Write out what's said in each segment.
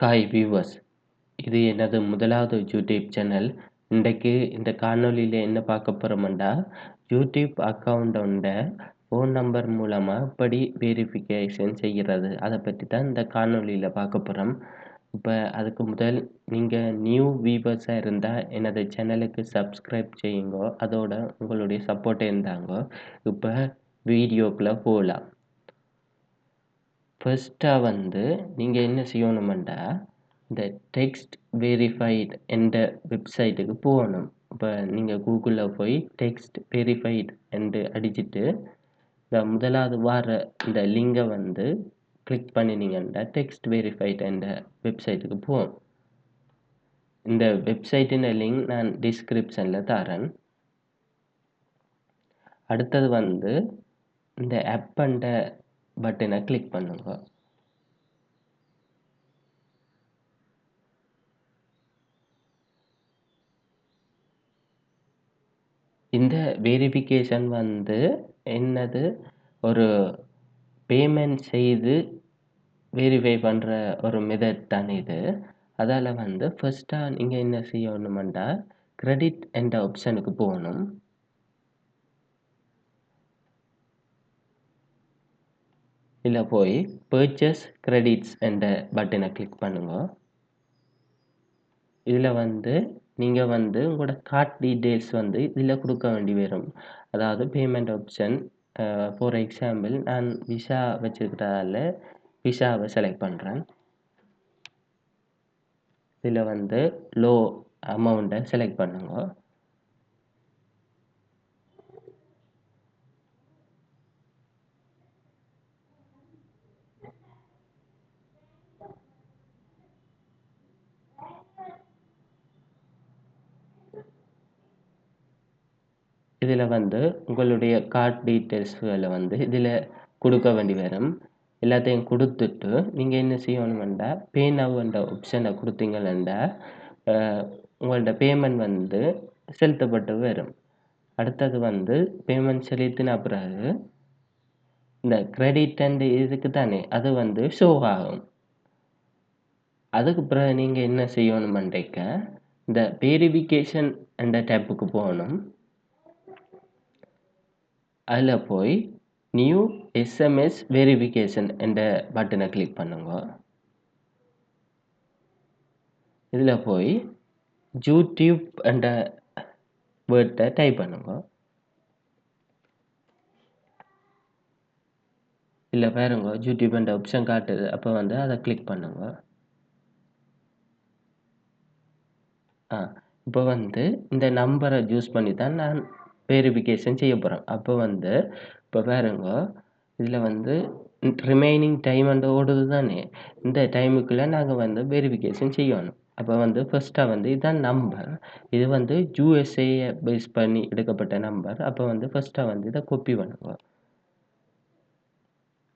Hi viewers, இது எனது முதலாவது யூடியூப் சேனல். இன்றைக்கு இந்த காணொளியில் என்ன பார்க்க போகிறோம்டா, யூடியூப் அக்கௌண்ட்டோட ஃபோன் நம்பர் மூலமாக எப்படி வெரிஃபிகேஷன் செய்கிறது அதை பற்றி தான் இந்த காணொளியில் பார்க்க போகிறோம். இப்போ அதுக்கு முதல் நீங்கள் நியூ வியூவர்ஸாக இருந்தால் எனது சேனலுக்கு சப்ஸ்கிரைப் செய்யுங்க, அதோட உங்களுடைய சப்போர்ட்டை இருந்தாங்க. இப்போ வீடியோக்குள்ளே போகலாம். ஃபர்ஸ்ட்டாக நீங்கள் என்ன செய்யணுமெண்டா, இந்த டெக்ஸ்ட் வெரிஃபைட் என்ற வெப்சைட்டுக்கு போகணும். இப்போ நீங்கள் கூகுளில் போய் டெக்ஸ்ட் வெரிஃபைட் என்று அடிச்சுட்டு இந்த முதலாவது வார இந்த லிங்கை கிளிக் பண்ணினீங்கன்னா டெக்ஸ்ட் வெரிஃபைட் என்ற வெப்சைட்டுக்கு போகும். இந்த வெப்சைட்டின் லிங்க் நான் டிஸ்கிரிப்ஷனில் தரேன். அடுத்தது இந்த ஆப்பண்ட பட்டனை கிளிக் பண்ணுங்க. இந்த வெரிஃபிகேஷன் என்னது, ஒரு பேமெண்ட் செய்து வெரிஃபை பண்ணுற ஒரு மெத்தட் தான் இது. அதால் ஃபர்ஸ்ட்டாக நீங்கள் என்ன செய்யணுமெண்டா, கிரெடிட் என்ற ஆப்ஷனுக்கு போகணும். இதில் போய் பர்ச்சேஸ் கிரெடிட்ஸ் என்ற பட்டனை கிளிக் பண்ணுங்க. இதில் நீங்கள் உங்களோட கார்ட் டீட்டெயில்ஸ் இதில் கொடுக்க வேண்டி வரும். அதாவது பேமெண்ட் ஆப்ஷன், ஃபார் எக்ஸாம்பிள் நான் விசா வச்சுருக்கிறதால விசாவை செலக்ட் பண்ணுறேன். இதில் லோ அமௌண்ட்டை செலக்ட் பண்ணுங்க. இதில் உங்களுடைய கார்ட் டீட்டெயில்ஸ்களை இதில் கொடுக்க வேண்டி வரும். எல்லாத்தையும் கொடுத்துட்டு நீங்கள் என்ன செய்யணுமெண்டா, பே நவ் என்ற ஆப்ஷனை கொடுத்தீங்கன்னா உங்களோட பேமெண்ட் செலுத்தப்பட்டு வரும். அடுத்தது பேமெண்ட் செலுத்தின பிறகு இந்த கிரெடிட் அண்ட் இதுக்கு தானே அது ஷோ ஆகும். அதுக்கு பிறகு நீங்கள் என்ன செய்யணுமெண்டைக்க, இந்த வெரிஃபிகேஷன் என்ற டேப்புக்கு போகணும். அதில் போய் நியூ எஸ்எம்எஸ் வெரிஃபிகேஷன் என்ற பட்டனை கிளிக் பண்ணுங்க. இதில் போய் யூடியூப் என்ற வேர்டை டைப் பண்ணுங்க. இல்லை பாருங்க, யூடியூப் என்ற ஆப்ஷன் காட்டுது. அப்போ அதை கிளிக் பண்ணுங்க. இப்போ இந்த நம்பரை யூஸ் பண்ணி தான் நான் வெரிஃபிகேஷன் செய்ய போகிறேன். அப்போ இப்போ பாருங்க, இதில் ரிமைனிங் டைம் ஓடுது தானே, இந்த டைமுக்குள்ளே நாங்கள் வெரிஃபிகேஷன் செய்யணும். அப்போ ஃபர்ஸ்ட்டாக இதுதான் நம்பர். இது யூஎஸ்ஏயை பேஸ் பண்ணி எடுக்கப்பட்ட நம்பர். அப்போ ஃபர்ஸ்ட்டாக இதை காப்பி பண்ணுங்க.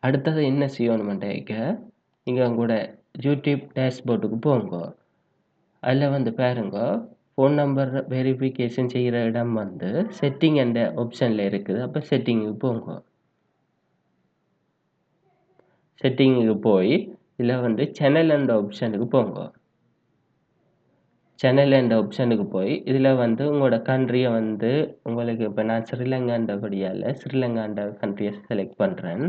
அடுத்தது என்ன செய்யணுமெண்டாக்க, நீங்கள் உங்களோட யூடியூப் டேஷ்போர்ட்டுக்கு போங்க. அதில் பாருங்க, ஃபோன் நம்பர் வெரிஃபிகேஷன் செய்கிற இடம் செட்டிங் என்ற ஆப்ஷனில் இருக்குது. அப்போ செட்டிங்குக்கு போங்க. செட்டிங்குக்கு போய் இதில் சேனல் என்ற ஆப்ஷனுக்கு போங்க. சேனல் என்ற ஆப்ஷனுக்கு போய் இதில் உங்களோட கண்ட்ரியை உங்களுக்கு இப்போ நான் ஸ்ரீலங்கான்றபடியால் ஸ்ரீலங்கான்ற கண்ட்ரியை செலக்ட் பண்ணுறேன்.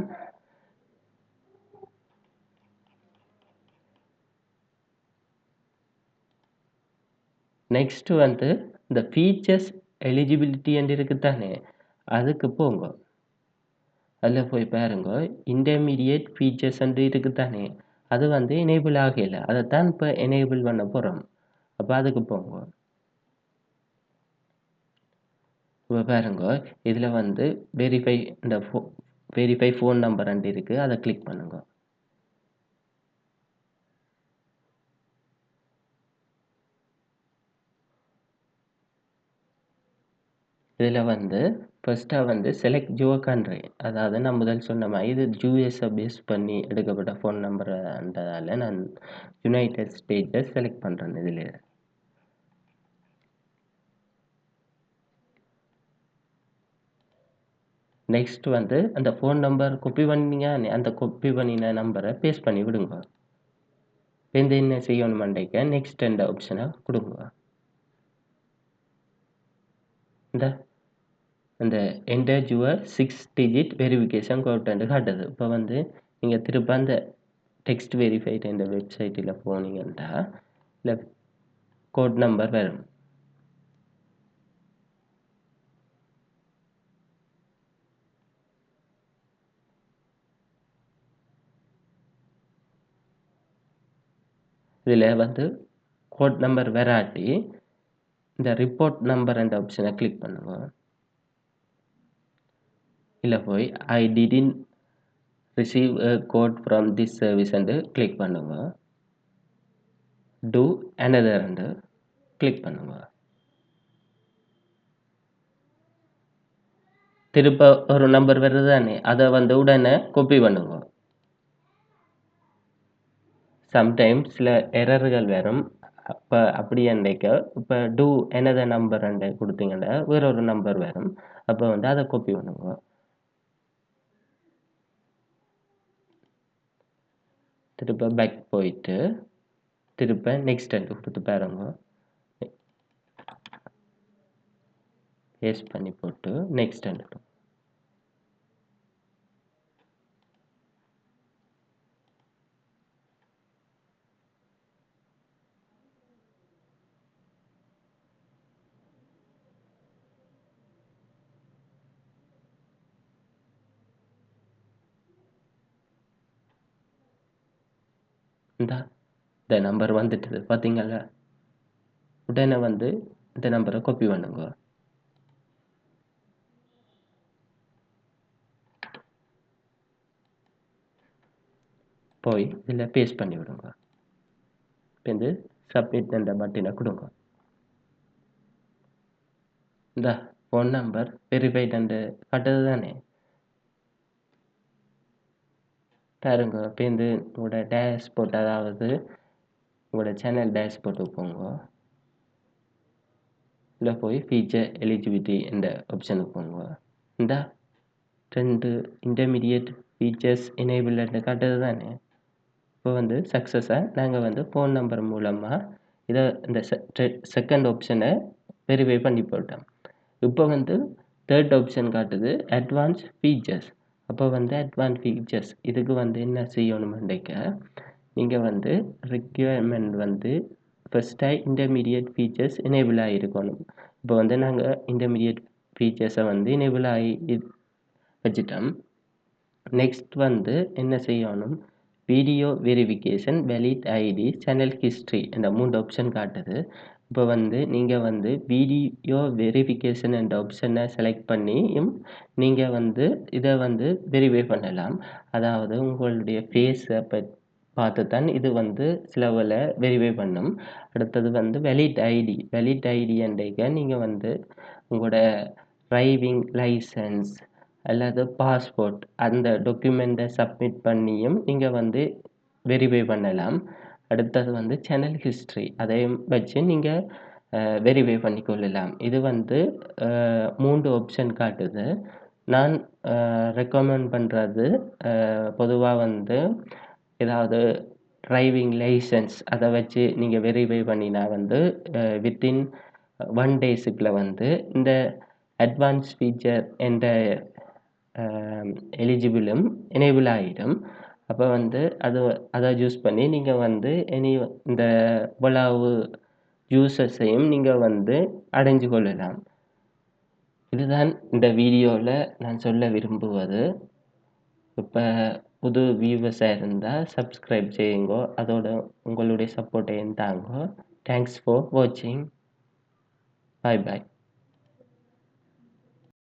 நெக்ஸ்ட்டு இந்த ஃபீச்சர்ஸ் எலிஜிபிலிட்டி என்று இருக்குது தானே, அதுக்கு போங்க. அதில் போய் பாருங்க, இன்டர்மீடியேட் ஃபீச்சர்ஸ் இருக்குது தானே, அது எனேபிள் ஆகலை. அதைத்தான் இப்போ எனேபிள் பண்ண போகிறோம். அப்போ அதுக்கு போங்க. இப்போ பாருங்க, இதில் வெரிஃபை இந்த வெரிஃபை ஃபோன் நம்பர் இருக்குது. அதை கிளிக் பண்ணுங்க. இதில் ஃபர்ஸ்ட்டாக செலக்ட் யுவர் கண்ட்ரி. அதாவது நான் முதல் சொன்ன மாதிரி இது யூஎஸை பேஸ் பண்ணி எடுக்கப்பட்ட ஃபோன் நம்பர்ன்றதால் நான் யுனைடெட் ஸ்டேட்ஸை செலக்ட் பண்ணுறேன். இதில் நெக்ஸ்ட் அந்த ஃபோன் நம்பர் காப்பி பண்ணிங்க, அந்த காப்பி பண்ணின நம்பரை பேஸ்ட் பண்ணி விடுங்க. இந்த என்ன செய்யணுமென்றைக்க நெக்ஸ்ட் என்ற ஆப்ஷனை கொடுங்க. இந்த அந்த என்டர் யுவர் 6 டிஜிட் வெரிஃபிகேஷன் கோட்ன்னு காட்டுது. இப்போ வந்து நீங்கள் திரும்ப அந்த டெக்ஸ்ட் வெரிஃபைட் என்ற வெப்சைட்டில் போனீங்கன்னா இல்லை கோட் நம்பர் வரும். இதில் வந்து கோட் நம்பர் வராட்டி இந்த ரிப்போர்ட் நம்பர் என்ற ஆப்ஷனை கிளிக் பண்ணுங்க. இல்லை போய் I didn't receive a code from this service என்று கிளிக் பண்ணுங்க. டூ அனதர் என்று கிளிக் பண்ணுங்க. திருப்ப ஒரு நம்பர் வருது தானே, அதை வந்து உடனே காப்பி பண்ணுங்க. சம்டைம்ஸ் சில எரர்கள் வரும். அப்போ அப்படி என்றைக்க இப்போ டூ எனது நம்பர் என்று கொடுத்தீங்கன்னா வேற ஒரு நம்பர் வரும். அப்போ வந்து அதை காப்பி பண்ணுங்க. திருப்ப பேக் போயிட்டு திருப்ப நெக்ஸ்ட் என்று கொடுத்து பாருங்க. பேஸ்ட் பண்ணி போட்டு நெக்ஸ்ட் என்று இந்த நம்பர் வந்துட்டுது பார்த்தீங்களா. உடனே வந்து இந்த நம்பரை காப்பி பண்ணுங்க. போய் இதில் பேஸ்ட் பண்ணி விடுங்க. இப்போ சப்மிட் என்ற பட்டனை கொடுங்க. இந்த ஃபோன் நம்பர் வெரிஃபைட் என்று காட்டுது தானே. பாருங்க இப்போ உங்களோட டேஷ்போர்ட், அதாவது உங்களோட சேனல் டேஷ்போர்ட்டுக்கு போங்க. இல்லை போய் ஃபீச்சர் எலிஜிபிலிட்டி என்ற ஆப்ஷனுக்கு போங்க. இந்த 2 இன்டர்மீடியட் ஃபீச்சர்ஸ் எனேபிள் என்று காட்டுது தானே. இப்போ வந்து சக்ஸஸாக நாங்கள் வந்து ஃபோன் நம்பர் மூலமாக இந்த செகண்ட் ஆப்ஷனை வெரிஃபை பண்ணி போட்டோம். இப்போ வந்து தேர்ட் ஆப்ஷன் காட்டுது அட்வான்ஸ் ஃபீச்சர்ஸ். அப்போ வந்து அட்வான்ஸ் ஃபீச்சர்ஸ் இதுக்கு வந்து என்ன செய்யணும்னுக்க நீங்கள் வந்து ரிக்வயர்மெண்ட் வந்து ஃபஸ்ட்டாக இன்டர்மீடியட் ஃபீச்சர்ஸ் எனேபிள் ஆகிருக்கணும். இப்போ வந்து நாங்கள் இன்டர்மீடியட் ஃபீச்சர்ஸை வந்து எனேபிள் ஆகி வச்சுட்டோம். நெக்ஸ்ட் வந்து என்ன செய்யணும், video verification, valid ID, channel history என்ற 3 ஆப்ஷன் காட்டுது. இப்போ வந்து நீங்கள் வந்து வீடியோ வெரிஃபிகேஷன் என்ற ஆப்ஷனை செலக்ட் பண்ணியும் நீங்கள் வந்து இதை வந்து வெரிஃபை பண்ணலாம். அதாவது உங்களுடைய ஃபேஸை பார்த்து தான் இது வந்து சிலவில் வெரிஃபை பண்ணும். அடுத்தது வந்து வேலிட் ஐடி என்றைக்க நீங்கள் வந்து உங்களோட டிரைவிங் லைசன்ஸ் அல்லது பாஸ்போர்ட் அந்த டாக்குமெண்ட்டை சப்மிட் பண்ணியும் நீங்கள் வந்து வெரிஃபை பண்ணலாம். அடுத்தது வந்து சேனல் ஹிஸ்ட்ரி அதையும் வச்சு நீங்கள் வெரிஃபை பண்ணிக்கொள்ளலாம். இது வந்து 3 ஆப்ஷன் காட்டுது. நான் ரெக்கமெண்ட் பண்ணுறது பொதுவாக வந்து ஏதாவது டிரைவிங் லைசன்ஸ் அதை வச்சு நீங்கள் வெரிஃபை பண்ணினா வந்து வித்தின் 1 டேஸுக்குள்ள வந்து இந்த அட்வான்ஸ் ஃபீச்சர் என்ற எலிஜிபிளும் எனேபிள் ஆகிடும். அப்போ வந்து அதை யூஸ் பண்ணி நீங்கள் வந்து இந்த இவ்வளவு யூசர்ஸையும் நீங்கள் வந்து அடைஞ்சு கொள்ளலாம். இதுதான் இந்த வீடியோவில் நான் சொல்ல விரும்புவது. இப்போ புது வியூவர்ஸாக இருந்தால் சப்ஸ்கிரைப் செய்யுங்க, அதோட உங்களுடைய சப்போர்ட்டையும் தாங்க. தேங்க்ஸ் ஃபார் வாட்சிங். பாய் பாய்.